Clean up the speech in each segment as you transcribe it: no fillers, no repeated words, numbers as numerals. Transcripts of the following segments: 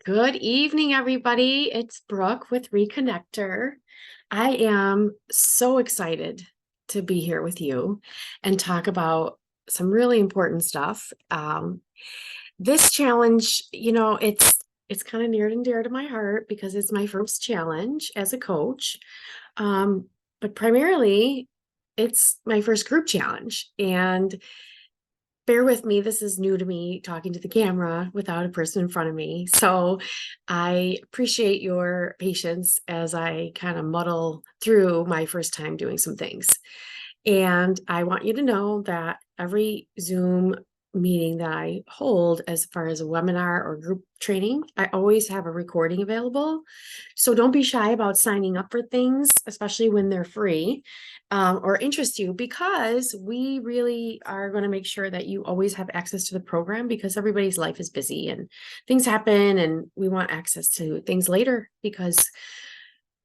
Good evening, everybody. It's Brooke with ReconnectHer. I am so excited to be here with you and talk about some really important stuff. This challenge, it's kind of near and dear to my heart because it's my first challenge as a coach. But primarily, it's my first group challenge. And bear with me, this is new to me talking to the camera without a person in front of me. So I appreciate your patience as I kind of muddle through my first time doing some things. And I want you to know that every Zoom meeting that I hold, as far as a webinar or group training, I always have a recording available. So don't be shy about signing up for things, especially when they're free or interest you, because we really are going to make sure that you always have access to the program because everybody's life is busy and things happen and we want access to things later because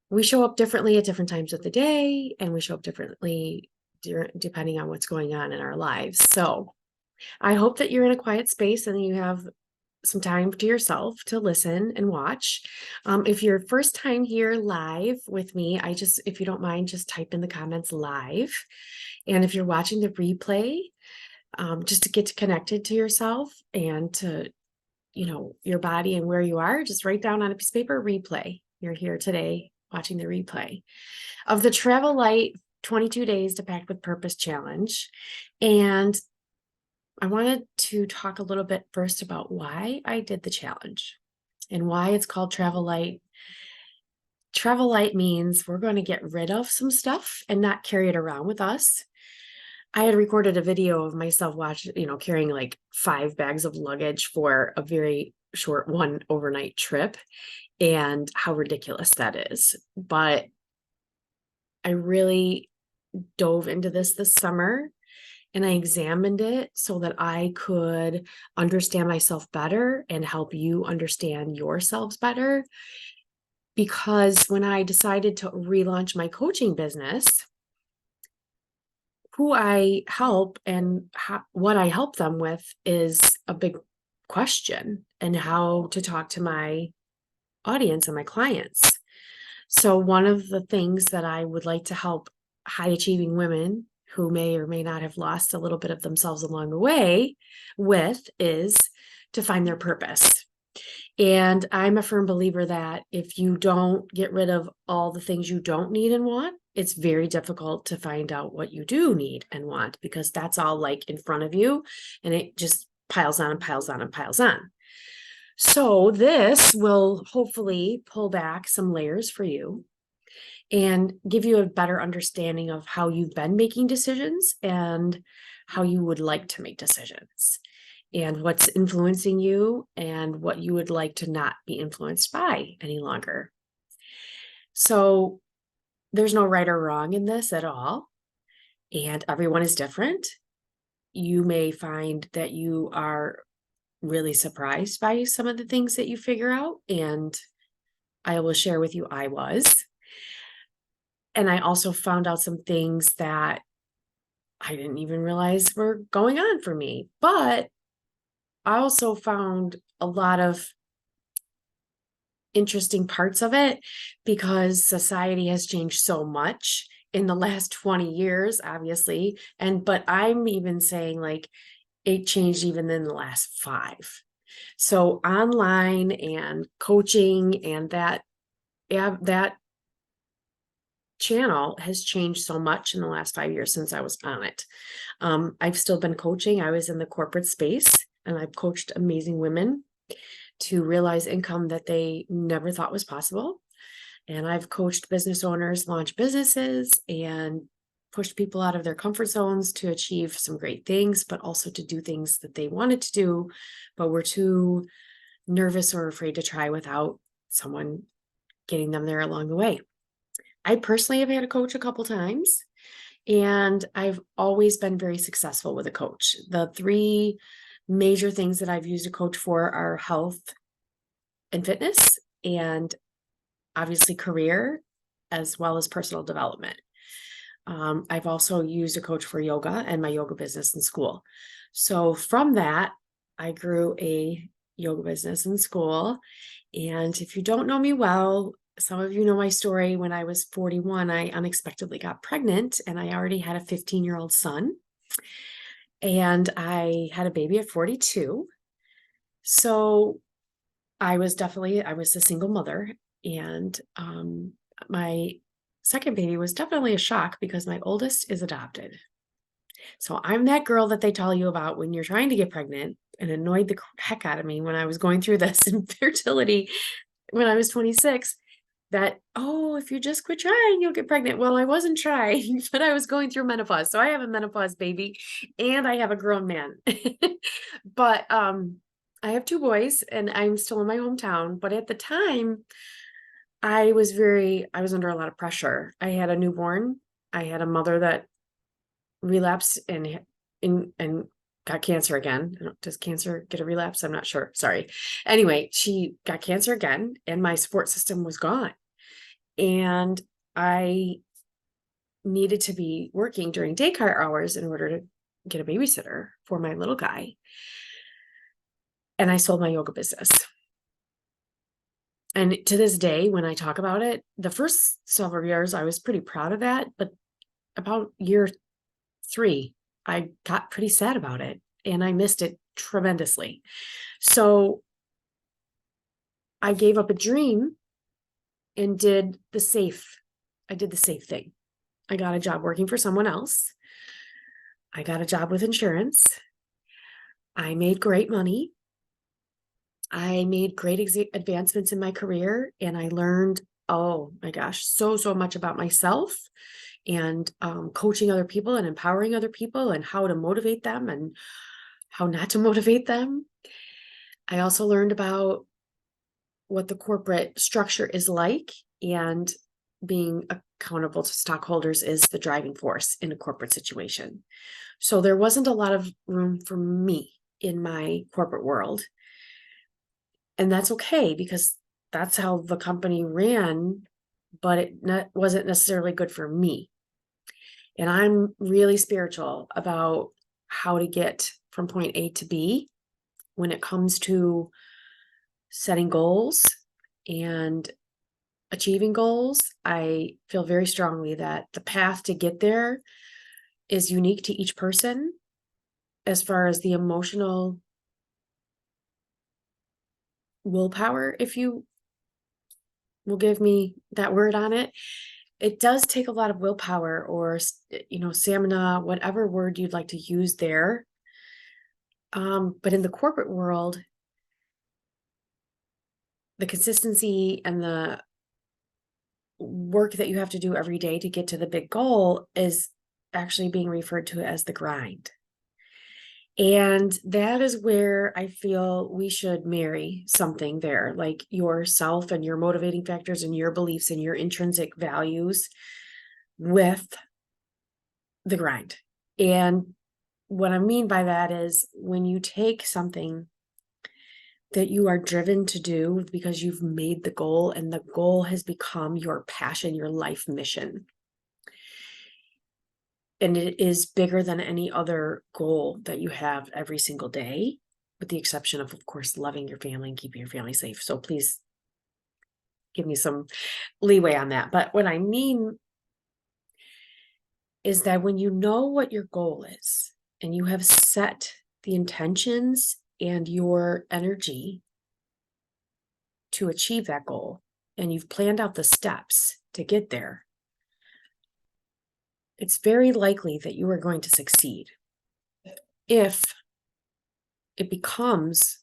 we show up differently at different times of the day and we show up differently depending on what's going on in our lives. So I hope that you're in a quiet space and you have some time to yourself to listen and watch. If you're first time here live with me, if you don't mind, just type in the comments live. And if you're watching the replay, just to get connected to yourself and to, your body and where you are, just write down on a piece of paper, replay. You're here today watching the replay of the Travel Light 22 Days to Pack with Purpose Challenge. And I wanted to talk a little bit first about why I did the challenge and why it's called Travel Light. Travel Light means we're going to get rid of some stuff and not carry it around with us. I had recorded a video of myself carrying like 5 bags of luggage for a very short one overnight trip and how ridiculous that is. But I really dove into this summer and I examined it so that I could understand myself better and help you understand yourselves better. Because when I decided to relaunch my coaching business, who I help and what I help them with is a big question, and how to talk to my audience and my clients. So one of the things that I would like to help high achieving women who may or may not have lost a little bit of themselves along the way with is to find their purpose. And I'm a firm believer that if you don't get rid of all the things you don't need and want, it's very difficult to find out what you do need and want, because that's all like in front of you and it just piles on and piles on and piles on. So this will hopefully pull back some layers for you and give you a better understanding of how you've been making decisions and how you would like to make decisions and what's influencing you and what you would like to not be influenced by any longer. So there's no right or wrong in this at all, and everyone is different. You may find that you are really surprised by some of the things that you figure out, and I will share with you I was. And I also found out some things that I didn't even realize were going on for me. But I also found a lot of interesting parts of it because society has changed so much in the last 20 years, obviously. But I'm even saying like it changed even in the last 5. So online and coaching and that channel has changed so much in the last 5 years since I was on it. I've still been coaching. I was in the corporate space and I've coached amazing women to realize income that they never thought was possible. And I've coached business owners launch businesses and pushed people out of their comfort zones to achieve some great things, but also to do things that they wanted to do, but were too nervous or afraid to try without someone getting them there along the way. I personally have had a coach a couple times, and I've always been very successful with a coach. The 3 major things that I've used a coach for are health and fitness, and obviously career, as well as personal development. I've also used a coach for yoga and my yoga business in school. So from that, I grew a yoga business in school, And if you don't know me well, some of you know my story. When I was 41, I unexpectedly got pregnant and I already had a 15-year-old son. And I had a baby at 42. So I was a single mother. And my second baby was definitely a shock because my oldest is adopted. So I'm that girl that they tell you about when you're trying to get pregnant, and annoyed the heck out of me when I was going through this infertility when I was 26, that, oh, if you just quit trying, you'll get pregnant. Well, I wasn't trying, but I was going through menopause. So I have a menopause baby and I have a grown man. But I have two boys and I'm still in my hometown. But at the time, I was under a lot of pressure. I had a newborn. I had a mother that relapsed and got cancer again. Does cancer get a relapse? I'm not sure. Sorry. Anyway, she got cancer again and my support system was gone. And I needed to be working during daycare hours in order to get a babysitter for my little guy. And I sold my yoga business. And to this day, when I talk about it, the first several years, I was pretty proud of that. But about year 3, I got pretty sad about it and I missed it tremendously. So I gave up a dream and I did the safe thing. I got a job working for someone else. I got a job with insurance. I made great money. I made great advancements in my career, and I learned, oh my gosh, so much about myself and coaching other people and empowering other people and how to motivate them and how not to motivate them. I also learned about what the corporate structure is like, and being accountable to stockholders is the driving force in a corporate situation. So there wasn't a lot of room for me in my corporate world. And that's okay because that's how the company ran, but it wasn't necessarily good for me. And I'm really spiritual about how to get from point A to B when it comes to setting goals and achieving goals. I feel very strongly that the path to get there is unique to each person as far as the emotional willpower, if you will give me that word on it. It does take a lot of willpower, or stamina, whatever word you'd like to use there. But in the corporate world, the consistency and the work that you have to do every day to get to the big goal is actually being referred to as the grind. And that is where I feel we should marry something there, like yourself and your motivating factors and your beliefs and your intrinsic values with the grind. And what I mean by that is when you take something that you are driven to do because you've made the goal and the goal has become your passion, your life mission, and it is bigger than any other goal that you have every single day, with the exception of course, loving your family and keeping your family safe. So please give me some leeway on that. But what I mean is that when you know what your goal is and you have set the intentions and your energy to achieve that goal, and you've planned out the steps to get there, it's very likely that you are going to succeed if it becomes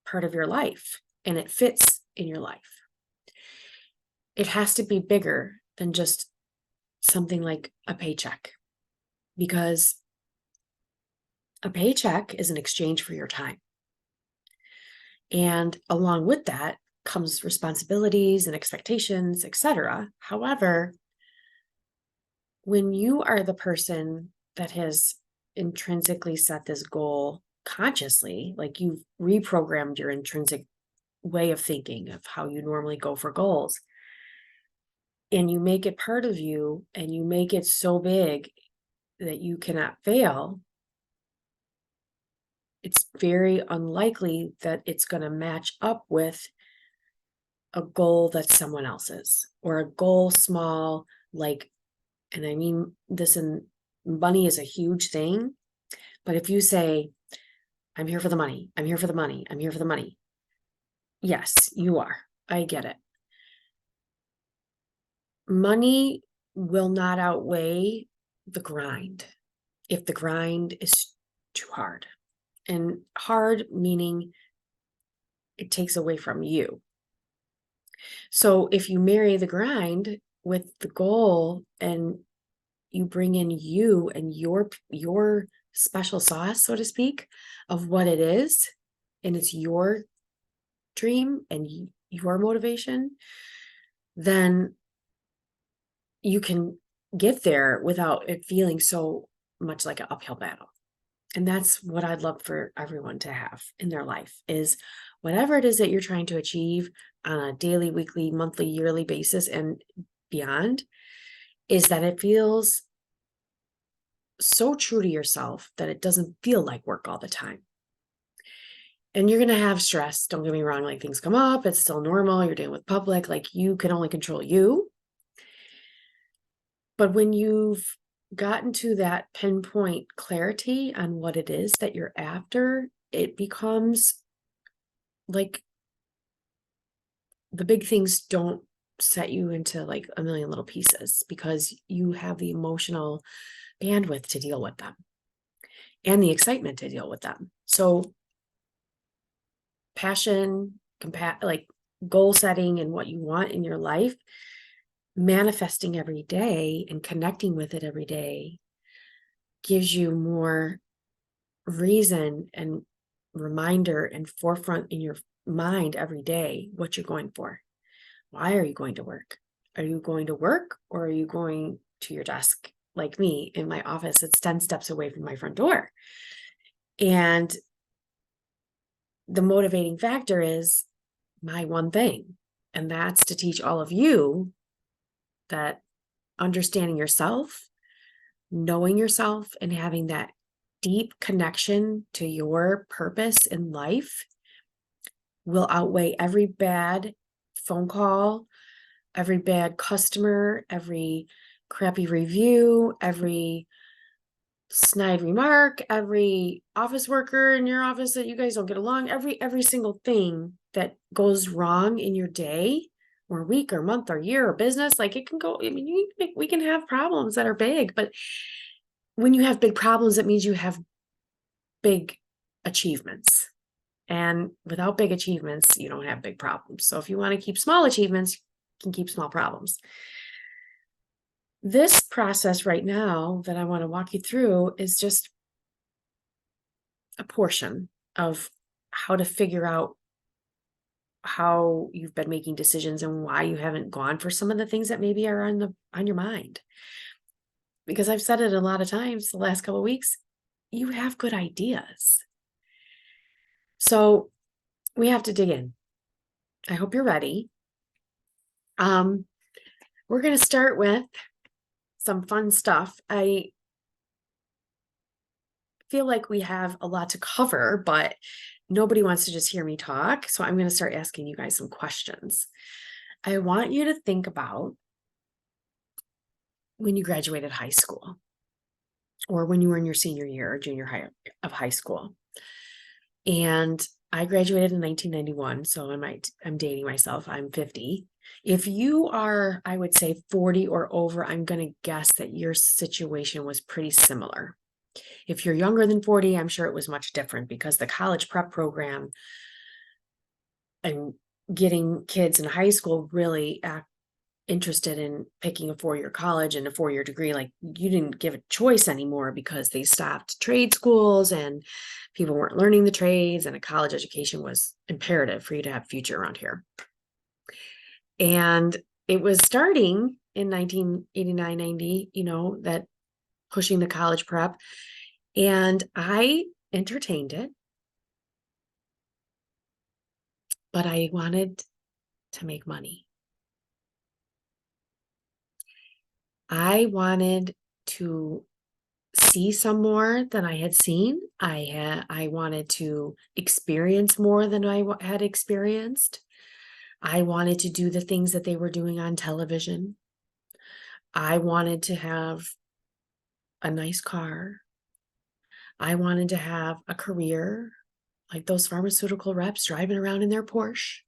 part of your life and it fits in your life. It has to be bigger than just something like a paycheck, because a paycheck is an exchange for your time. And along with that comes responsibilities and expectations, etc. However, when you are the person that has intrinsically set this goal consciously, like you've reprogrammed your intrinsic way of thinking of how you normally go for goals, and you make it part of you and you make it so big that you cannot fail, it's very unlikely that it's going to match up with a goal that's someone else's, or a goal small, like, and I mean this, in money is a huge thing, but if you say, I'm here for the money, I'm here for the money, I'm here for the money. Yes, you are. I get it. Money will not outweigh the grind if the grind is too hard. And hard meaning it takes away from you. So if you marry the grind with the goal and you bring in you and your special sauce, so to speak, of what it is, and it's your dream and your motivation, then you can get there without it feeling so much like an uphill battle. And that's what I'd love for everyone to have in their life, is whatever it is that you're trying to achieve on a daily, weekly, monthly, yearly basis and beyond, is that it feels so true to yourself that it doesn't feel like work all the time. And you're going to have stress. Don't get me wrong. Like, things come up. It's still normal. You're dealing with public. Like, you can only control you. But when you've gotten to that pinpoint clarity on what it is that you're after, it becomes like the big things don't set you into like a million little pieces, because you have the emotional bandwidth to deal with them and the excitement to deal with them. So passion, like goal setting and what you want in your life, manifesting every day and connecting with it every day gives you more reason and reminder and forefront in your mind every day what you're going for. Why are you going to work? Are you going to work, or are you going to your desk? Like me, in my office, it's 10 steps away from my front door. And the motivating factor is my one thing, and that's to teach all of you that understanding yourself, knowing yourself, and having that deep connection to your purpose in life will outweigh every bad phone call, every bad customer, every crappy review, every snide remark, every office worker in your office that you guys don't get along, every single thing that goes wrong in your day or week or month or year or business. Like, it can go, I mean, we can have problems that are big, but when you have big problems, it means you have big achievements. And without big achievements, you don't have big problems. So if you want to keep small achievements, you can keep small problems. This process right now that I want to walk you through is just a portion of how to figure out how you've been making decisions and why you haven't gone for some of the things that maybe are on your mind. Because I've said it a lot of times the last couple of weeks, you have good ideas. So we have to dig in. I hope you're ready. We're going to start with some fun stuff. I feel like we have a lot to cover, but nobody wants to just hear me talk. So I'm going to start asking you guys some questions. I want you to think about when you graduated high school, or when you were in your senior year or junior high of high school. And I graduated in 1991, so I'm dating myself. I'm 50. If you are, I would say 40 or over, I'm going to guess that your situation was pretty similar. If you're younger than 40, I'm sure it was much different, because the college prep program and getting kids in high school really interested in picking a 4-year college and a 4-year degree. Like, you didn't give a choice anymore, because they stopped trade schools and people weren't learning the trades, and a college education was imperative for you to have a future around here. And it was starting in 1989, 90, that pushing the college prep. And I entertained it, but I wanted to make money. I wanted to see some more than I had seen. I wanted to experience more than I had experienced. I wanted to do the things that they were doing on television. I wanted to have a nice car. I wanted to have a career like those pharmaceutical reps driving around in their Porsche.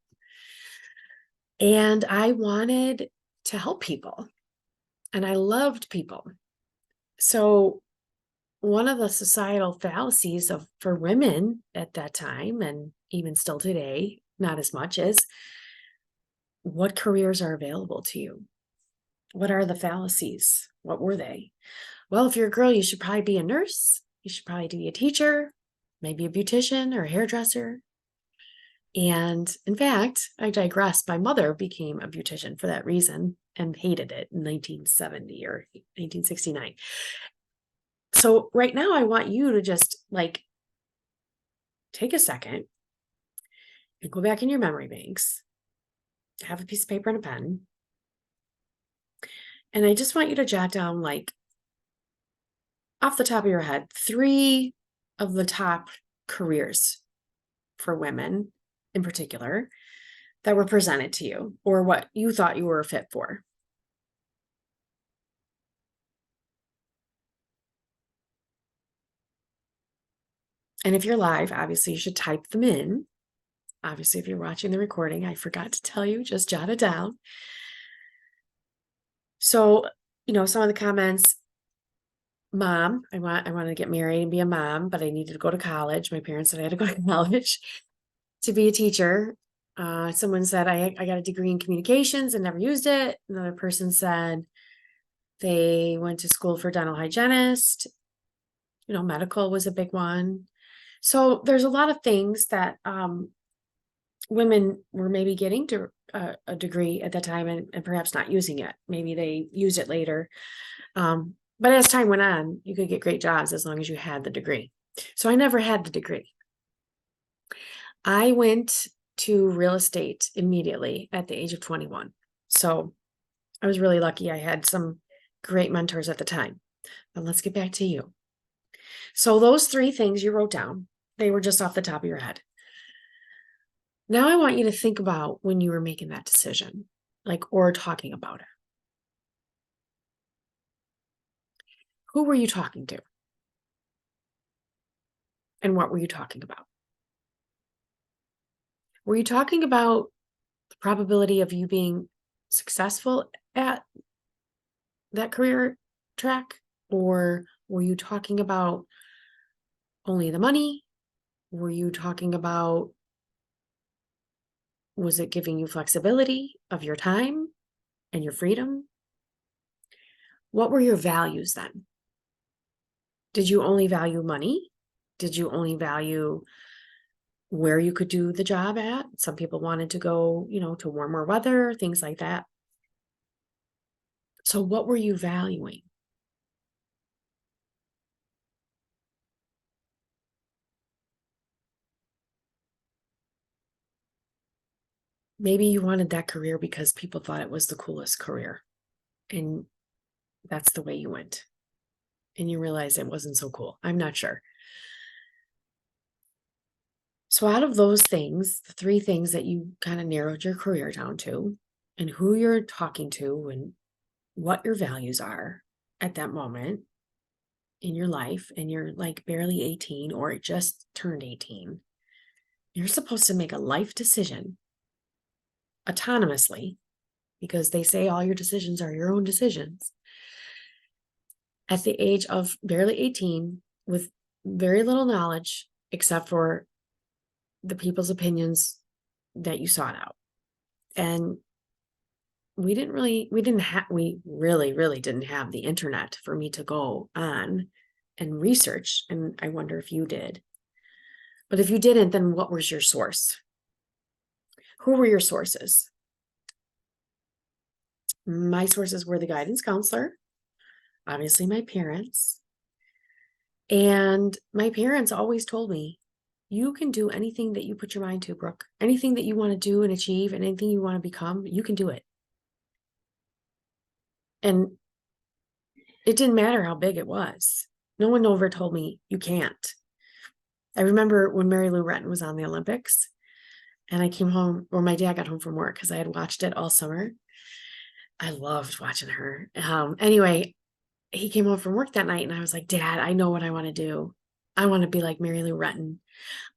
And I wanted to help people. And I loved people. So one of the societal fallacies for women at that time, and even still today, not as much, is what careers are available to you? What are the fallacies? What were they? Well, if you're a girl, you should probably be a nurse. You should probably be a teacher, maybe a beautician or a hairdresser. And in fact, I digress. My mother became a beautician for that reason and hated it in 1970 or 1969. So right now, I want you to just take a second and go back in your memory banks, have a piece of paper and a pen. And I just want you to jot down, off the top of your head, 3 of the top careers for women in particular that were presented to you, or what you thought you were a fit for. And if you're live, obviously you should type them in. Obviously, if you're watching the recording, I forgot to tell you, just jot it down. So, some of the comments, mom, I want to get married and be a mom, but I needed to go to college. My parents said I had to go to college to be a teacher. Someone said I got a degree in communications and never used it. Another person said they went to school for dental hygienist. Medical was a big one. So there's a lot of things that women were maybe getting to a degree at that time and perhaps not using it. Maybe they used it later. But as time went on, you could get great jobs as long as you had the degree. So I never had the degree. I went to real estate immediately at the age of 21. So I was really lucky. I had some great mentors at the time. But let's get back to you. So those 3 things you wrote down, they were just off the top of your head. Now I want you to think about when you were making that decision, or talking about it. Who were you talking to? And what were you talking about? Were you talking about the probability of you being successful at that career track? Or were you talking about only the money? Were you talking about, was it giving you flexibility of your time and your freedom? What were your values then? Did you only value money? Did you only value where you could do the job at? Some people wanted to go, to warmer weather, things like that. So what were you valuing? Maybe you wanted that career because people thought it was the coolest career. And that's the way you went. And you realize it wasn't so cool. I'm not sure. So out of those things, the 3 things that you kind of narrowed your career down to, and who you're talking to and what your values are at that moment in your life, and you're barely 18 or just turned 18, you're supposed to make a life decision autonomously, because they say all your decisions are your own decisions, at the age of barely 18, with very little knowledge except for the people's opinions that you sought out. And we really didn't have the internet for me to go on and research. And I wonder if you did. But if you didn't, then what was your source? Who were your sources? My sources were the guidance counselor, obviously my parents. And my parents always told me, you can do anything that you put your mind to, Brooke. Anything that you want to do and achieve and anything you want to become, you can do it. And it didn't matter how big it was. No one ever told me you can't. I remember when Mary Lou Retton was on the Olympics, And I came home, or my dad got home from work because I had watched it all summer. I loved watching her. Anyway, he came home from work that night and I was like, Dad, I know what I want to do. I want to be like Mary Lou Retton.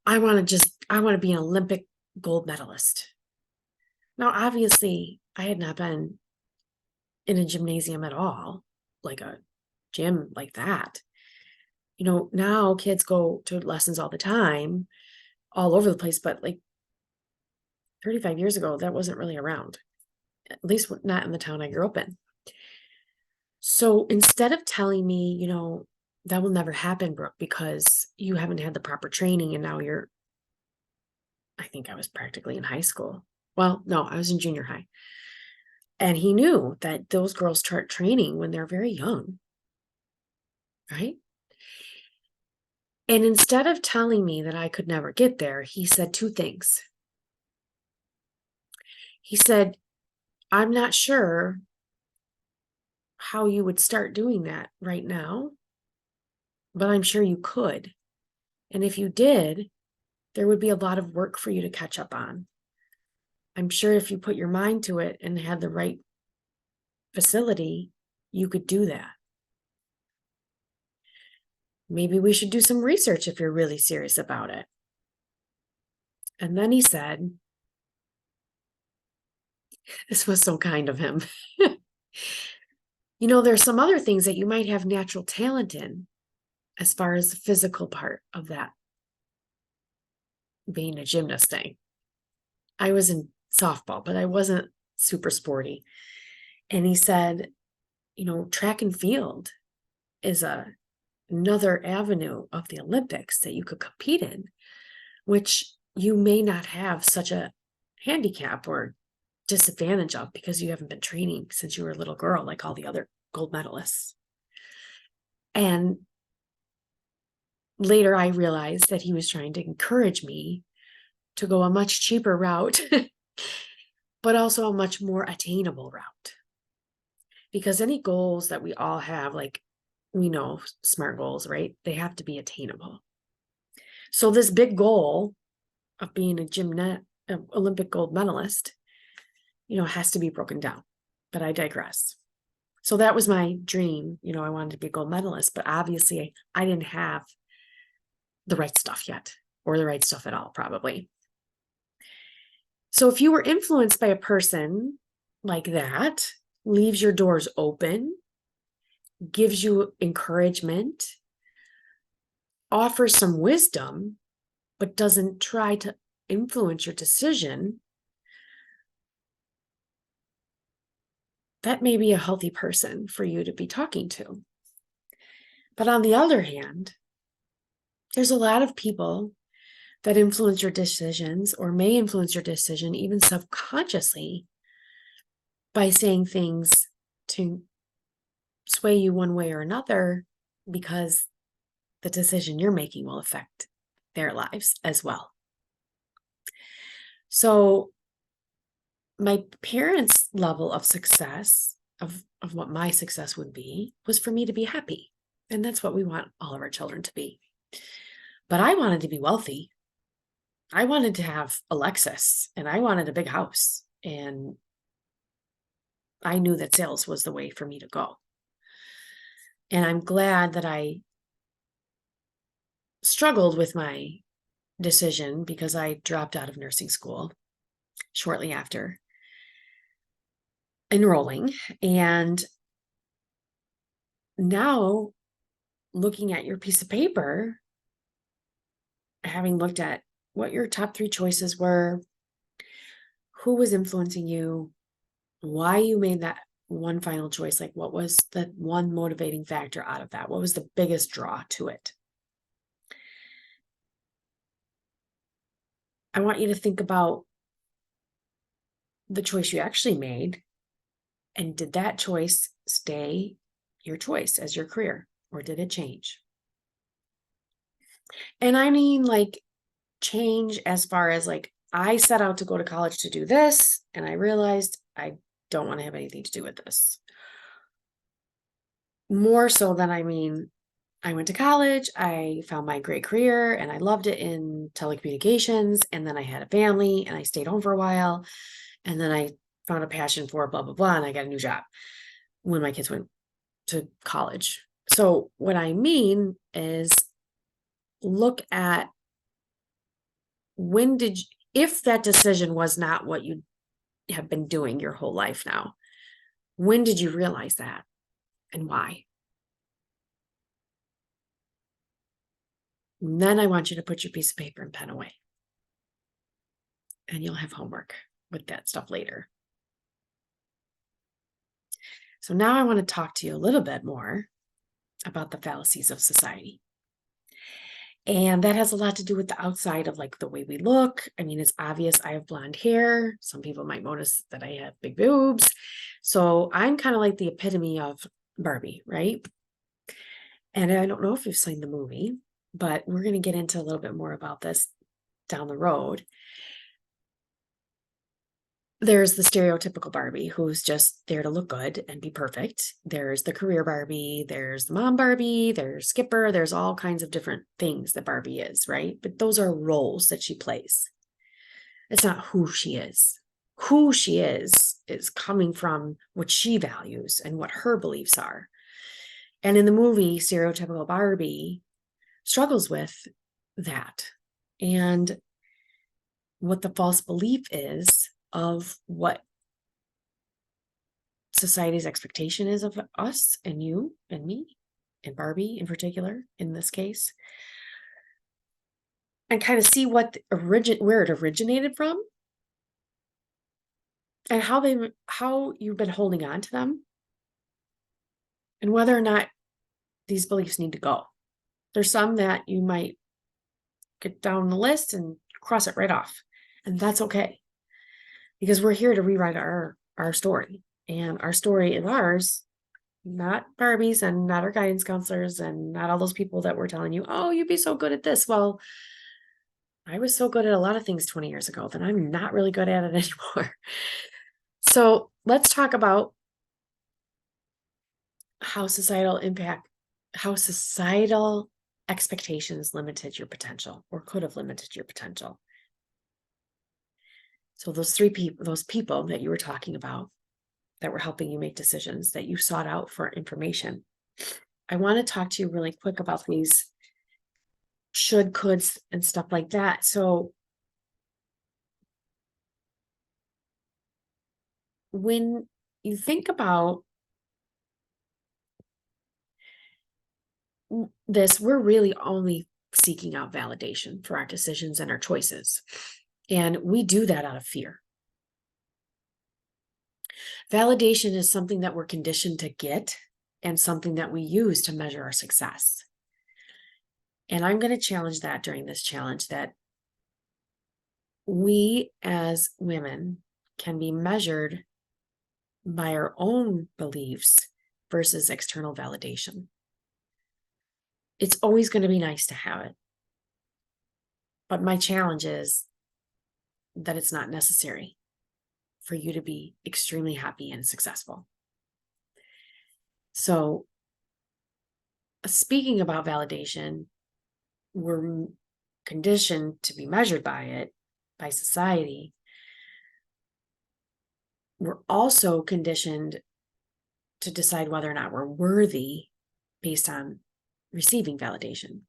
I want to be an Olympic gold medalist. Now, obviously, I had not been in a gymnasium at all, like a gym like that. Now kids go to lessons all the time, all over the place, but like 35 years ago, that wasn't really around, at least not in the town I grew up in. So instead of telling me, that will never happen, Brooke, because you haven't had the proper training and now I think I was practically in high school. Well, no, I was in junior high. And he knew that those girls start training when they're very young, right? And instead of telling me that I could never get there, he said two things. He said, I'm not sure how you would start doing that right now, but I'm sure you could. And if you did, there would be a lot of work for you to catch up on. I'm sure if you put your mind to it and had the right facility, you could do that. Maybe we should do some research if you're really serious about it. And then he said, this was so kind of him. There's some other things that you might have natural talent in as far as the physical part of that being a gymnast thing. I was in softball, but I wasn't super sporty. And he said, track and field is another avenue of the Olympics that you could compete in, which you may not have such a handicap or disadvantage of because you haven't been training since you were a little girl like all the other gold medalists. And later I realized that he was trying to encourage me to go a much cheaper route, but also a much more attainable route. Because any goals that we all have, like we know SMART goals, right? They have to be attainable. So this big goal of being an Olympic gold medalist, has to be broken down. But I digress. So that was my dream. I wanted to be a gold medalist, but obviously I didn't have the right stuff yet, or the right stuff at all, probably. So if you were influenced by a person like that, leaves your doors open, gives you encouragement, offers some wisdom, but doesn't try to influence your decision, that may be a healthy person for you to be talking to. But on the other hand, there's a lot of people that influence your decisions or may influence your decision even subconsciously by saying things to sway you one way or another, because the decision you're making will affect their lives as well. So my parents' level of success, of what my success would be, was for me to be happy. And that's what we want all of our children to be. But I wanted to be wealthy. I wanted to have a Lexus, and I wanted a big house. And I knew that sales was the way for me to go. And I'm glad that I struggled with my decision, because I dropped out of nursing school shortly after enrolling. And now, looking at your piece of paper, having looked at what your top 3 choices were, who was influencing you, why you made that one final choice, like what was the one motivating factor out of that? What was the biggest draw to it? I want you to think about the choice you actually made, and did that choice stay your choice as your career, or did it change? And I mean, like, change as far as like, I set out to go to college to do this, and I realized I don't want to have anything to do with this. More so than, I I went to college, I found my great career, and I loved it in telecommunications. And then I had a family and I stayed home for a while. And then I found a passion for blah, blah, blah. And I got a new job when my kids went to college. So what I mean is look at if that decision was not what you have been doing your whole life now, when did you realize that and why? And then I want you to put your piece of paper and pen away. And you'll have homework with that stuff later. So now I want to talk to you a little bit more about the fallacies of society. And that has a lot to do with the outside of like the way we look. I mean, it's obvious I have blonde hair. Some people might notice that I have big boobs. So I'm kind of like the epitome of Barbie, right? And I don't know if you've seen the movie, but we're going to get into a little bit more about this down the road. There's the stereotypical Barbie who's just there to look good and be perfect. There's the career Barbie, there's the mom Barbie, there's Skipper, there's all kinds of different things that Barbie is, right? But those are roles that she plays. It's not who she is. Who she is coming from what she values and what her beliefs are. And in the movie, stereotypical Barbie struggles with that and what the false belief is of what society's expectation is of us and you and me and Barbie in particular in this case, and kind of see where it originated from and how you've been holding on to them and whether or not these beliefs need to go. There's some that you might get down the list and cross it right off, and that's okay. Because we're here to rewrite our story. And our story is ours, not Barbie's and not our guidance counselors and not all those people that were telling you, oh, you'd be so good at this. Well, I was so good at a lot of things 20 years ago that I'm not really good at it anymore. So let's talk about how societal expectations limited your potential or could have limited your potential. So those people that you were talking about that were helping you make decisions that you sought out for information. I want to talk to you really quick about these should, coulds, and stuff like that. So when you think about this, we're really only seeking out validation for our decisions and our choices. And we do that out of fear. Validation is something that we're conditioned to get and something that we use to measure our success. And I'm going to challenge that during this challenge that we as women can be measured by our own beliefs versus external validation. It's always going to be nice to have it. But my challenge is that it's not necessary for you to be extremely happy and successful. So, speaking about validation, we're conditioned to be measured by it, by society. We're also conditioned to decide whether or not we're worthy based on receiving validation.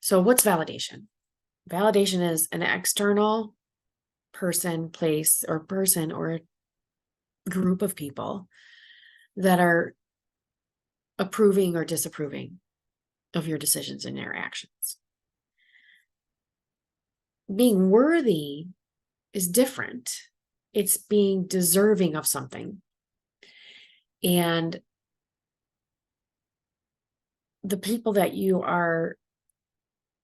So what's validation? Validation is an external person, place, or person or a group of people that are approving or disapproving of your decisions and your actions. Being worthy is different. It's being deserving of something. And the people that you are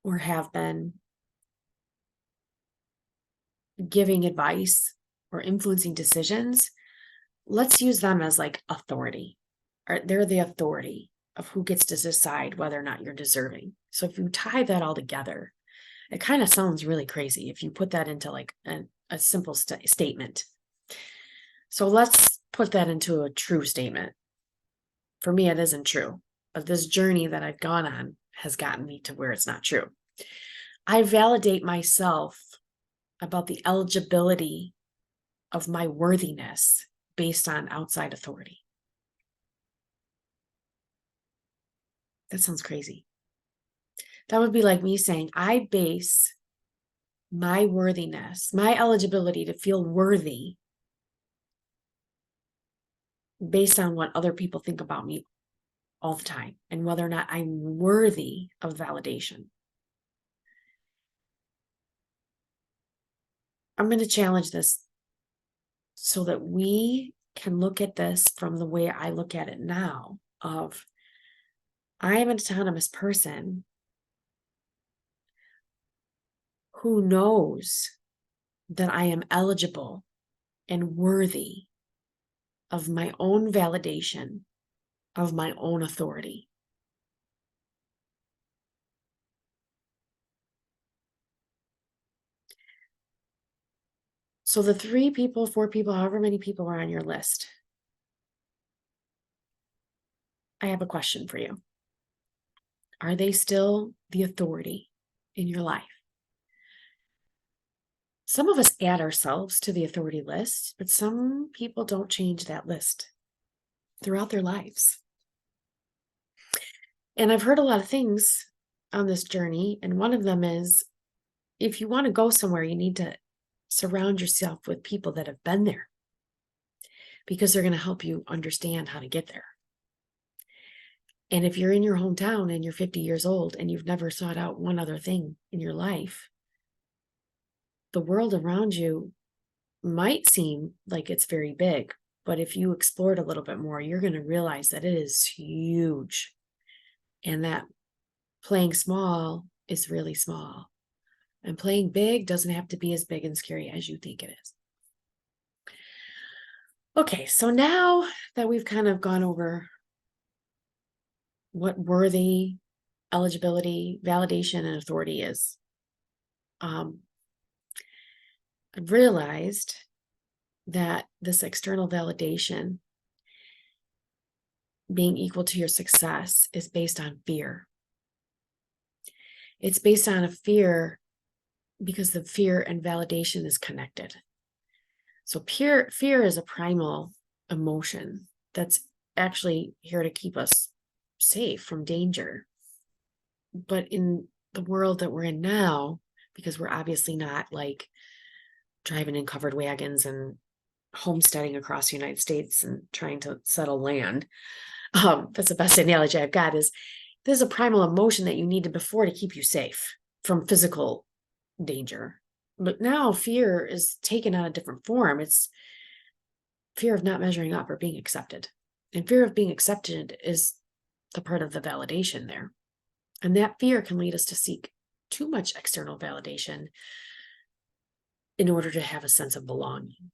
or have been giving advice or influencing decisions, let's use them as like authority. They're the authority of who gets to decide whether or not you're deserving. So if you tie that all together, it kind of sounds really crazy if you put that into like a simple statement. So let's put that into a true statement. For me, it isn't true. but this journey that I've gone on has gotten me to where it's not true. I validate myself about the eligibility of my worthiness based on outside authority. That sounds crazy. That would be like me saying, I base my worthiness, my eligibility to feel worthy based on what other people think about me all the time and whether or not I'm worthy of validation. I'm going to challenge this so that we can look at this from the way I look at it now of I am an autonomous person who knows that I am eligible and worthy of my own validation, of my own authority. So the 3 people, 4 people, however many people are on your list, I have a question for you. Are they still the authority in your life? Some of us add ourselves to the authority list, but some people don't change that list throughout their lives. And I've heard a lot of things on this journey, and one of them is if you want to go somewhere, you need to surround yourself with people that have been there because they're going to help you understand how to get there. And if you're in your hometown and you're 50 years old and you've never sought out one other thing in your life, the world around you might seem like it's very big, but if you explore it a little bit more, you're going to realize that it is huge and that playing small is really small. And playing big doesn't have to be as big and scary as you think it is. Okay, so now that we've kind of gone over what worthy, eligibility, validation, and authority is, I've realized that this external validation being equal to your success is based on fear. It's based on a fear because the fear and validation is connected. So fear is a primal emotion that's actually here to keep us safe from danger. But in the world that we're in now, because we're obviously not like driving in covered wagons and homesteading across the United States and trying to settle land. That's the best analogy I've got is there's a primal emotion that you needed before to keep you safe from physical danger. But now fear is taken on a different form. It's fear of not measuring up or being accepted. And fear of being accepted is the part of the validation there. And that fear can lead us to seek too much external validation in order to have a sense of belonging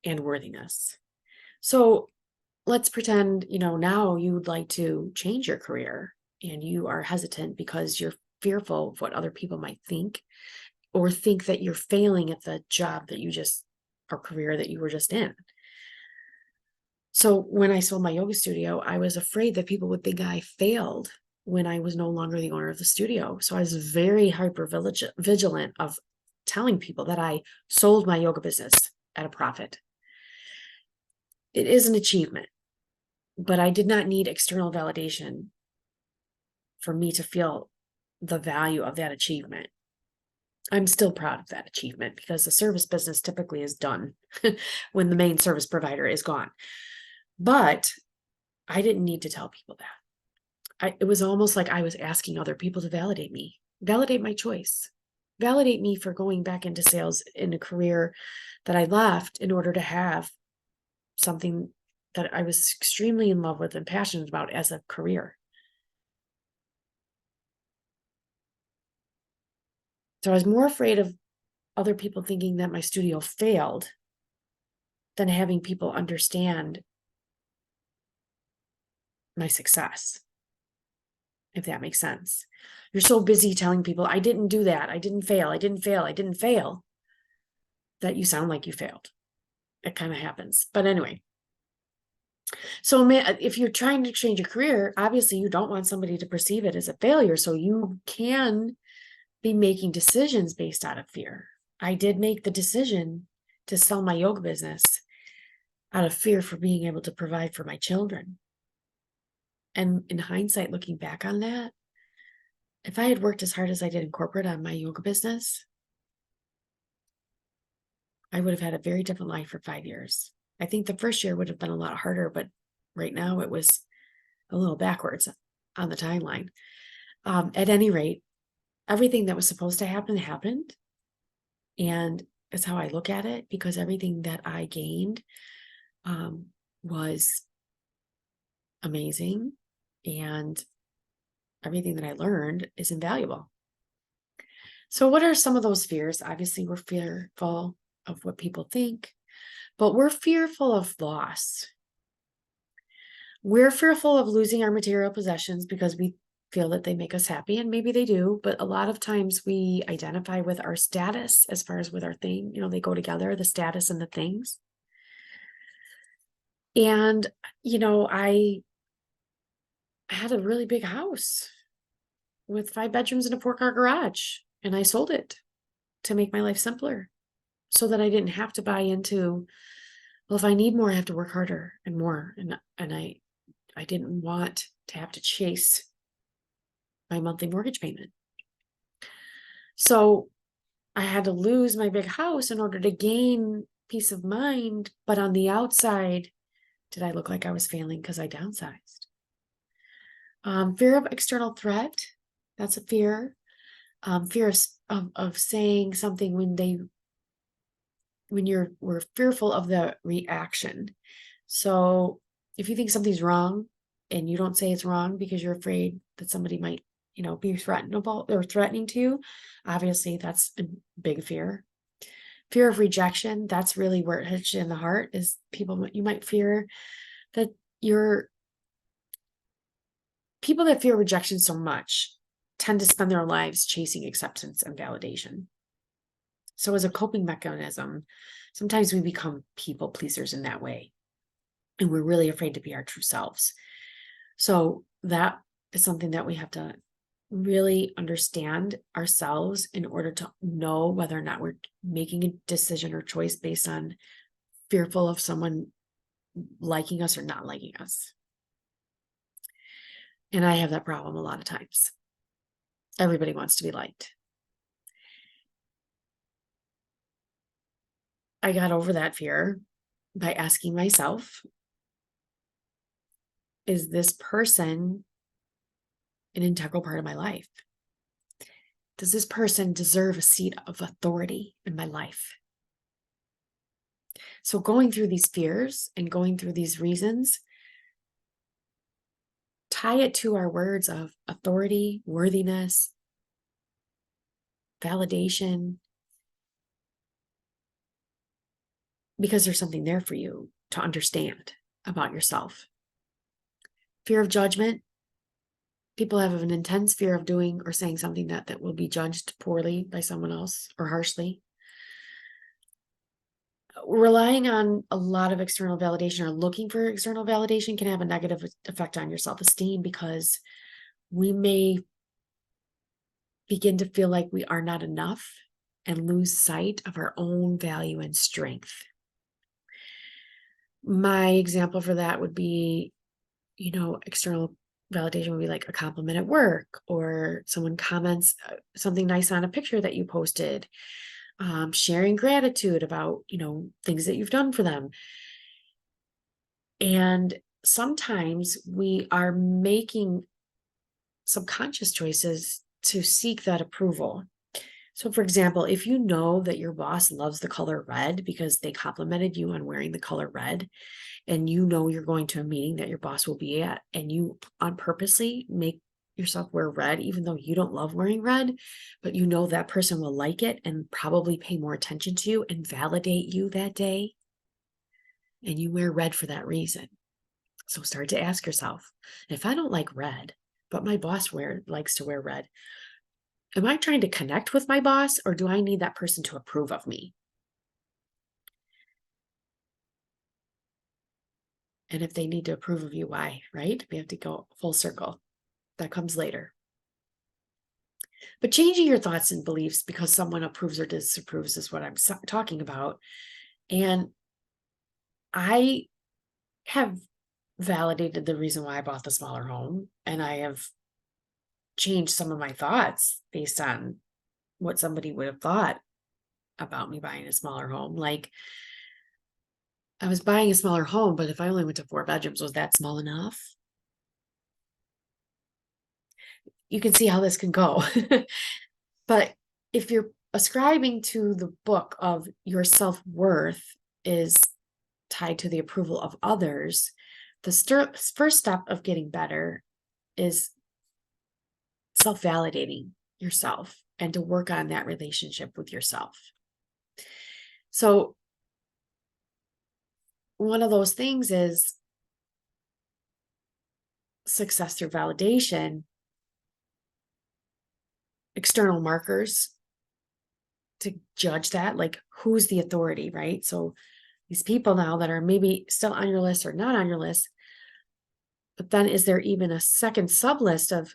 and worthiness. So let's pretend, now you would like to change your career and you are hesitant because you're fearful of what other people might think or think that you're failing at the job that or career that you were just in. So when I sold my yoga studio, I was afraid that people would think I failed when I was no longer the owner of the studio. So I was very hyper vigilant of telling people that I sold my yoga business at a profit. It is an achievement, but I did not need external validation for me to feel the value of that achievement. I'm still proud of that achievement because the service business typically is done when the main service provider is gone. But I didn't need to tell people that. It was almost like I was asking other people to validate me, validate my choice, validate me for going back into sales in a career that I left in order to have something that I was extremely in love with and passionate about as a career. So I was more afraid of other people thinking that my studio failed than having people understand my success, if that makes sense. You're so busy telling people, I didn't do that, I didn't fail, I didn't fail, I didn't fail, that you sound like you failed. It kind of happens. But anyway, So if you're trying to change your career, obviously you don't want somebody to perceive it as a failure. So you can be making decisions based out of fear. I did make the decision to sell my yoga business out of fear for being able to provide for my children. And in hindsight, looking back on that, if I had worked as hard as I did in corporate on my yoga business, I would have had a very different life for 5 years. I think the first year would have been a lot harder, but right now it was a little backwards on the timeline. At any rate, everything that was supposed to happen happened. And it's how I look at it, because everything that I gained was amazing. And everything that I learned is invaluable. So what are some of those fears? Obviously, we're fearful of what people think, but we're fearful of loss. We're fearful of losing our material possessions because we feel that they make us happy, and maybe they do, but a lot of times we identify with our status as far as with our thing. They go together, the status and the things. And, I had a really big house with 5 bedrooms and a 4-car garage, and I sold it to make my life simpler so that I didn't have to buy into, well, if I need more, I have to work harder and more. And I didn't want to have to chase my monthly mortgage payment. So I had to lose my big house in order to gain peace of mind. But on the outside, did I look like I was failing because I downsized? Fear of external threat. That's a fear. Fear of saying something when we're fearful of the reaction. So if you think something's wrong and you don't say it's wrong because you're afraid that somebody might, be threatenable or threatening to you, obviously that's a big fear. Fear of rejection, that's really where it hits you in the heart, is you might fear that people that fear rejection so much tend to spend their lives chasing acceptance and validation. So as a coping mechanism, sometimes we become people pleasers in that way, and we're really afraid to be our true selves. So that is something that we have to really understand ourselves in order to know whether or not we're making a decision or choice based on fearful of someone liking us or not liking us. And I have that problem a lot of times. Everybody wants to be liked. I got over that fear by asking myself, is this person an integral part of my life? Does this person deserve a seat of authority in my life? So going through these fears and going through these reasons, tie it to our words of authority, worthiness, validation, because there's something there for you to understand about yourself. Fear of judgment. People have an intense fear of doing or saying something that will be judged poorly by someone else or harshly. Relying on a lot of external validation or looking for external validation can have a negative effect on your self-esteem, because we may begin to feel like we are not enough and lose sight of our own value and strength. My example for that would be, external validation would be like a compliment at work, or someone comments something nice on a picture that you posted, sharing gratitude about, things that you've done for them. And sometimes we are making subconscious choices to seek that approval. So for example, if you know that your boss loves the color red because they complimented you on wearing the color red, and you're going to a meeting that your boss will be at, and you on purposely make yourself wear red, even though you don't love wearing red, but that person will like it and probably pay more attention to you and validate you that day, and you wear red for that reason. So start to ask yourself, if I don't like red, but my boss likes to wear red, am I trying to connect with my boss, or do I need that person to approve of me? And if they need to approve of you, why, right? We have to go full circle. That comes later. But changing your thoughts and beliefs because someone approves or disapproves is what I'm talking about. And I have validated the reason why I bought the smaller home, and I have changed some of my thoughts based on what somebody would have thought about me buying a smaller home. Like, I was buying a smaller home, but if I only went to 4 bedrooms, was that small enough? You can see how this can go. But if you're ascribing to the book of your self-worth is tied to the approval of others, the first step of getting better is self-validating yourself and to work on that relationship with yourself. So one of those things is success through validation, external markers to judge that, like who's the authority, right? So these people now that are maybe still on your list or not on your list, but then is there even a second sub list of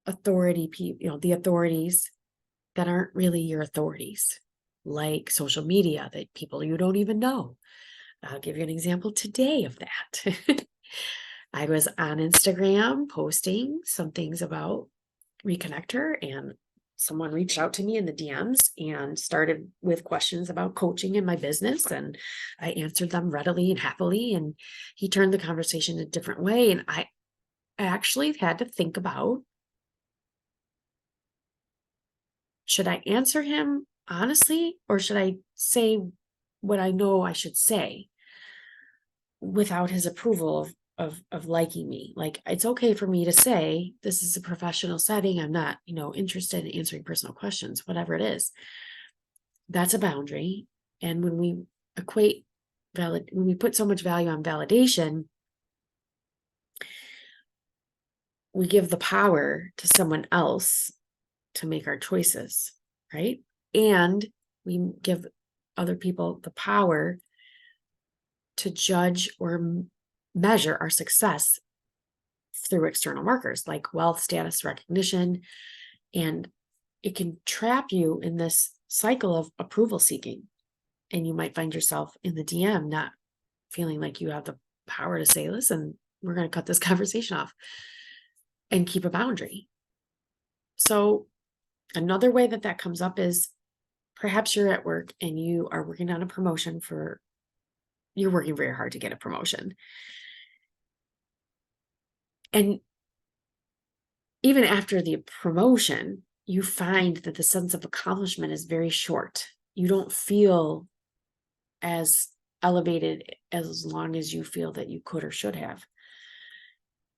authority people, the authorities that aren't really your authorities, like social media, that people you don't even know. I'll give you an example today of that. I was on Instagram posting some things about ReconnectHer, and someone reached out to me in the DMs and started with questions about coaching in my business, and I answered them readily and happily, and he turned the conversation a different way. And I actually had to think about, should I answer him honestly, or should I say what I know I should say without his approval of liking me? Like, it's okay for me to say, this is a professional setting. I'm not, interested in answering personal questions, whatever it is. That's a boundary. And when we when we put so much value on validation, we give the power to someone else to make our choices, right? And we give other people the power to judge or measure our success through external markers like wealth, status, recognition. And it can trap you in this cycle of approval seeking. And you might find yourself in the DM not feeling like you have the power to say, listen, we're going to cut this conversation off and keep a boundary. So another way that comes up is perhaps you're at work and you are working on a promotion you're working very hard to get a promotion. And even after the promotion, you find that the sense of accomplishment is very short. You don't feel as elevated as long as you feel that you could or should have.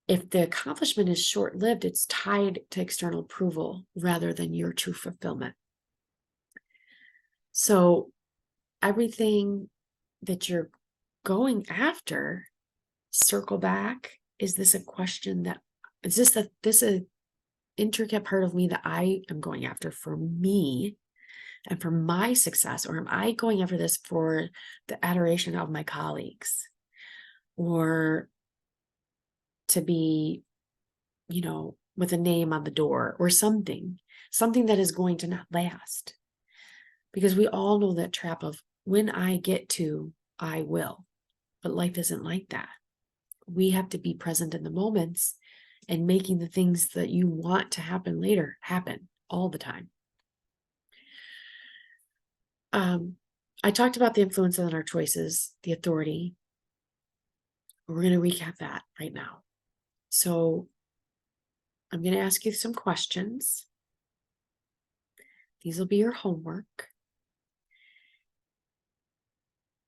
If the accomplishment is short-lived, it's tied to external approval rather than your true fulfillment. So everything that you're going after, circle back. Is this a question that, is this an intricate part of me that I am going after for me and for my success? Or am I going after this for the adoration of my colleagues, or to be, with a name on the door, or something that is going to not last? Because we all know that trap of, when I get to, I will. But life isn't like that. We have to be present in the moments and making the things that you want to happen later happen all the time. I talked about the influence on our choices, the authority. We're going to recap that right now. So I'm going to ask you some questions. These will be your homework.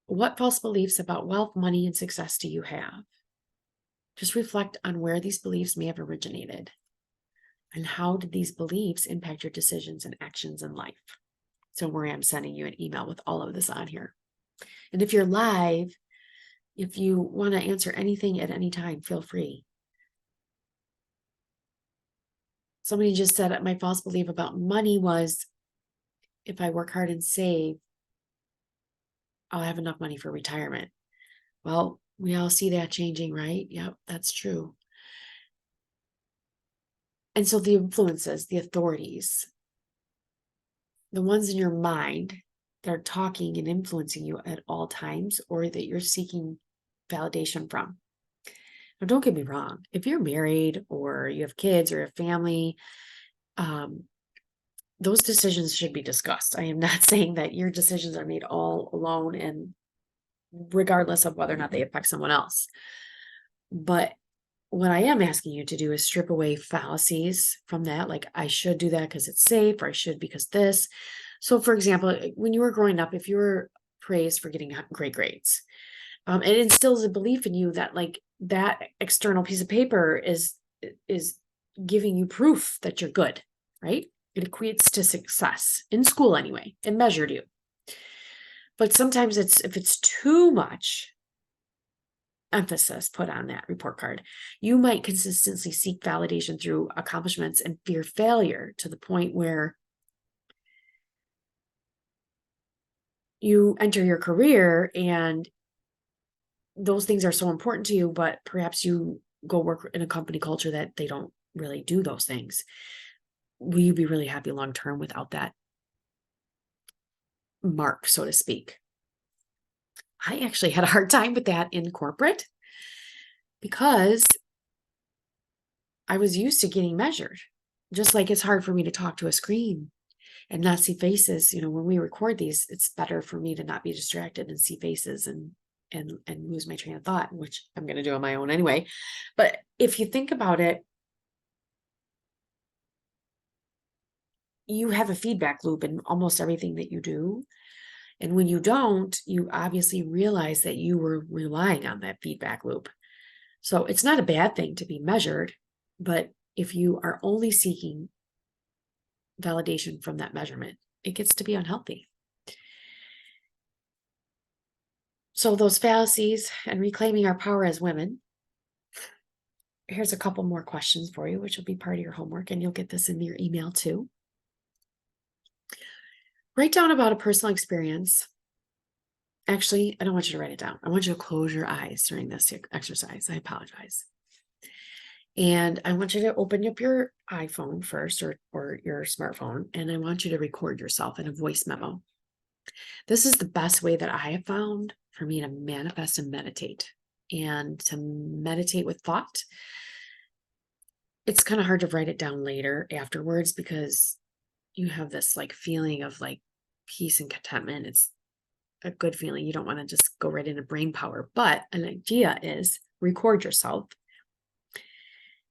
What false beliefs about wealth, money, and success do you have? Just reflect on where these beliefs may have originated, and how did these beliefs impact your decisions and actions in life? So Maria, I'm sending you an email with all of this on here. And if you're live, if you want to answer anything at any time, feel free. Somebody just said that my false belief about money was, if I work hard and save, I'll have enough money for retirement. Well, We all see that changing, right? Yep, that's true. And so the influences, the authorities, the ones in your mind that are talking and influencing you at all times, or that you're seeking validation from. Now, don't get me wrong. If you're married or you have kids or a family, um, those decisions should be discussed. I am not saying that your decisions are made all alone and regardless of whether or not they affect someone else. But what I am asking you to do is strip away fallacies from that. Like, I should do that because it's safe, or I should because this. So, for example, when you were growing up, if you were praised for getting great grades, it instills a belief in you that like that external piece of paper is giving you proof that you're good, right? It equates to success in school anyway. It measured you. But sometimes if it's too much emphasis put on that report card, you might consistently seek validation through accomplishments and fear failure to the point where you enter your career and those things are so important to you, but perhaps you go work in a company culture that they don't really do those things. Will you be really happy long term without that mark, so to speak? I actually had a hard time with that in corporate because I was used to getting measured. Just like it's hard for me to talk to a screen and not see faces. You know, when we record these, it's better for me to not be distracted and see faces and lose my train of thought, which I'm going to do on my own anyway. But if you think about it, you have a feedback loop in almost everything that you do. And when you don't, you obviously realize that you were relying on that feedback loop. So it's not a bad thing to be measured, but if you are only seeking validation from that measurement, it gets to be unhealthy. So those fallacies and reclaiming our power as women, here's a couple more questions for you, which will be part of your homework, and you'll get this in your email too. Write down about a personal experience. Actually, I don't want you to write it down. I want you to close your eyes during this exercise. I apologize. And I want you to open up your iPhone first or your smartphone, and I want you to record yourself in a voice memo. This is the best way that I have found for me to manifest and meditate. And to meditate with thought, it's kind of hard to write it down later afterwards because you have this like feeling of like peace and contentment. It's a good feeling. You don't want to just go right into brain power. But an idea is record yourself,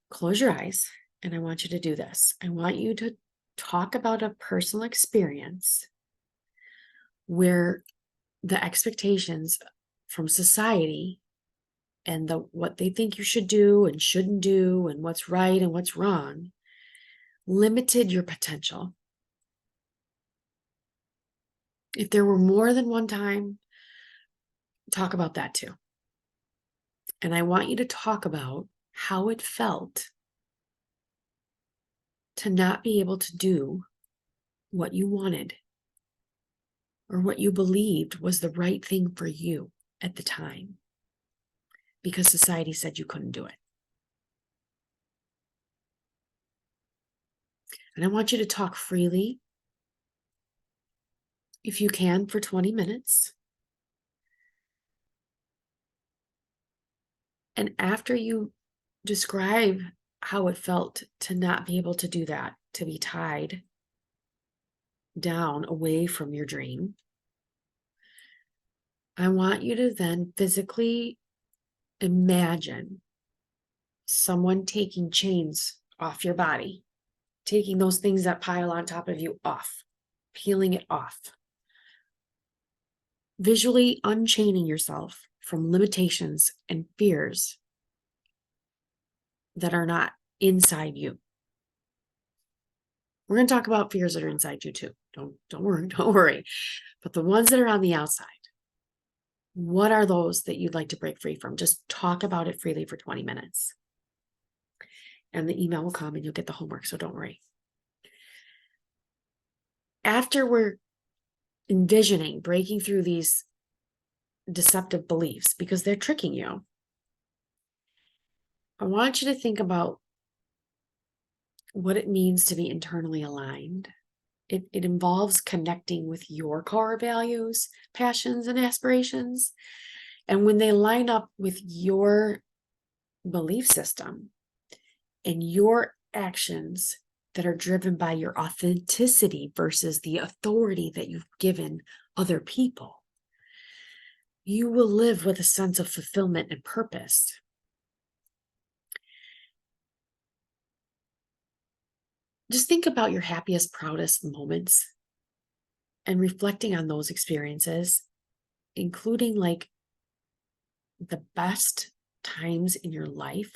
close your eyes, and I want you to do this. I want you to talk about a personal experience where the expectations from society and what they think you should do and shouldn't do and what's right and what's wrong limited your potential. If there were more than one time, talk about that too. And I want you to talk about how it felt to not be able to do what you wanted or what you believed was the right thing for you at the time because society said you couldn't do it. And I want you to talk freely, if you can, for 20 minutes. And after you describe how it felt to not be able to do that, to be tied down away from your dream, I want you to then physically imagine someone taking chains off your body, taking those things that pile on top of you off, peeling it off, visually unchaining yourself from limitations and fears that are not inside you. We're going to talk about fears that are inside you too. Don't worry. But the ones that are on the outside, what are those that you'd like to break free from? Just talk about it freely for 20 minutes. And the email will come and you'll get the homework, so don't worry. After we're envisioning breaking through these deceptive beliefs because they're tricking you. I want you to think about what it means to be internally aligned. It involves connecting with your core values, passions, and aspirations. And when they line up with your belief system and your actions that are driven by your authenticity versus the authority that you've given other people, you will live with a sense of fulfillment and purpose. Just think about your happiest, proudest moments and reflecting on those experiences, including like the best times in your life.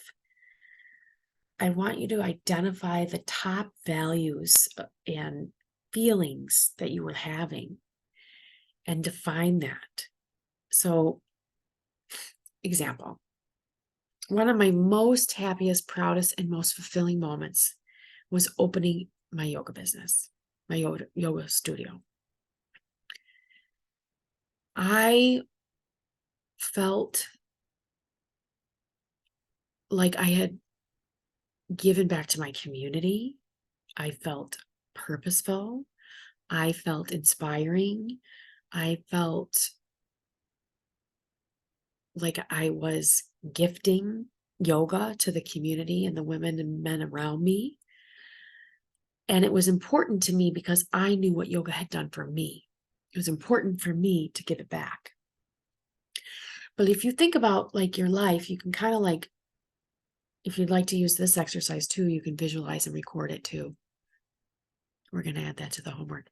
I want you to identify the top values and feelings that you were having and define that. So, example, one of my most happiest, proudest, and most fulfilling moments was opening my yoga business, my yoga studio. I felt like I had given back to my community. I felt purposeful. I felt inspiring. I felt like I was gifting yoga to the community and the women and men around me. And it was important to me because I knew what yoga had done for me. It was important for me to give it back. But if you think about like your life, you can kind of like, if you'd like to use this exercise too, you can visualize and record it too. We're going to add that to the homework.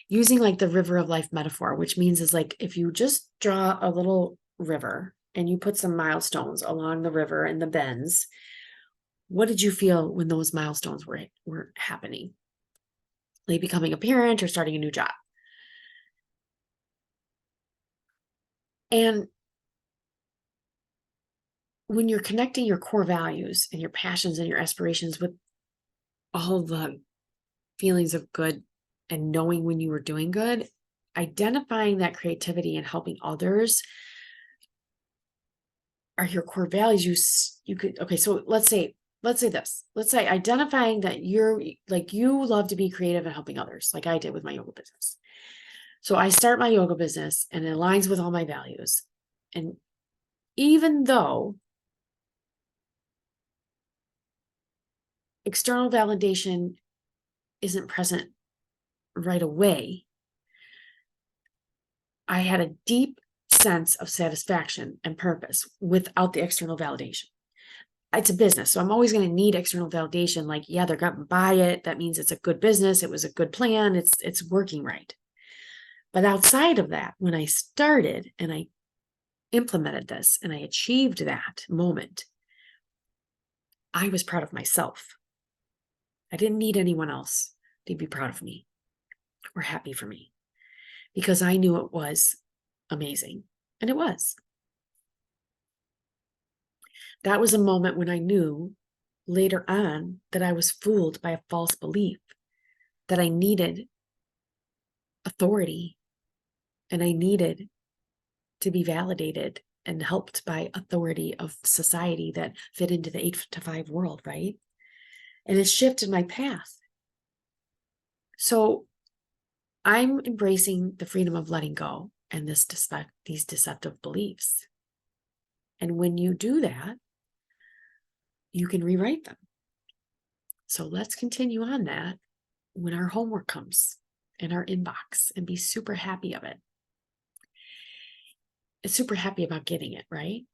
Using like the river of life metaphor, which means is like if you just draw a little river and you put some milestones along the river and the bends, what did you feel when those milestones were happening? Like becoming a parent or starting a new job. And when you're connecting your core values and your passions and your aspirations with all the feelings of good and knowing when you were doing good, identifying that creativity and helping others are your core values. You could, okay, so let's say this. Let's say identifying that you're like, you love to be creative and helping others, like I did with my yoga business. So I start my yoga business and it aligns with all my values. And even though external validation isn't present right away, I had a deep sense of satisfaction and purpose without the external validation. It's a business, so I'm always going to need external validation. Like, yeah, they're going to buy it. That means it's a good business. It was a good plan. It's working right. But outside of that, when I started and I implemented this and I achieved that moment, I was proud of myself. I didn't need anyone else to be proud of me or happy for me because I knew it was amazing. And it was. That was a moment when I knew later on that I was fooled by a false belief that I needed authority and I needed to be validated and helped by authority of society that fit into the 8 to 5 world, right? And it shifted my path. So I'm embracing the freedom of letting go and these deceptive beliefs. And when you do that, you can rewrite them. So let's continue on that when our homework comes in our inbox and be super happy of it. It's super happy about getting it, right?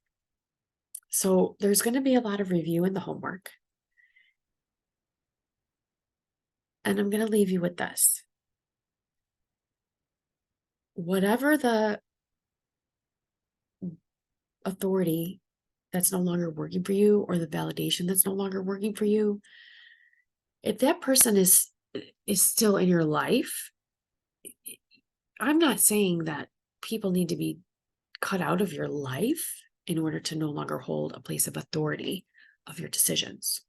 So there's going to be a lot of review in the homework. And I'm going to leave you with this. Whatever the authority that's no longer working for you or the validation that's no longer working for you, if that person is still in your life, I'm not saying that people need to be cut out of your life in order to no longer hold a place of authority of your decisions.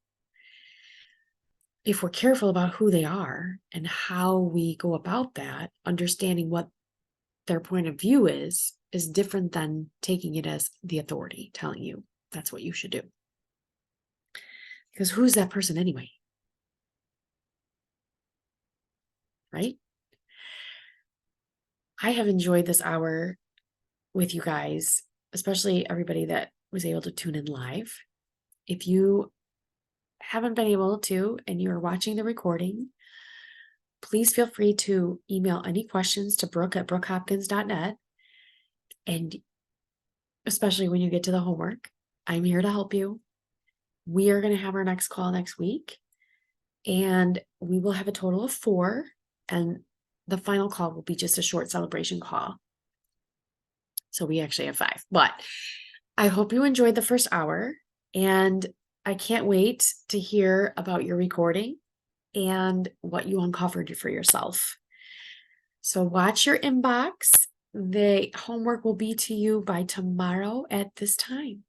If we're careful about who they are and how we go about that, understanding what their point of view is different than taking it as the authority telling you that's what you should do. Because who's that person anyway? Right? I have enjoyed this hour with you guys, especially everybody that was able to tune in live. If you haven't been able to and you're watching the recording, please feel free to email any questions to brooke@brookehopkins.net. And especially when you get to the homework, I'm here to help you. We are going to have our next call next week, and we will have a total of 4. And the final call will be just a short celebration call. So we actually have 5. But I hope you enjoyed the first hour, and I can't wait to hear about your recording and what you uncovered for yourself. So watch your inbox. The homework will be to you by tomorrow at this time.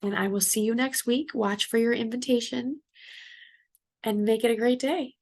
And I will see you next week. Watch for your invitation and make it a great day.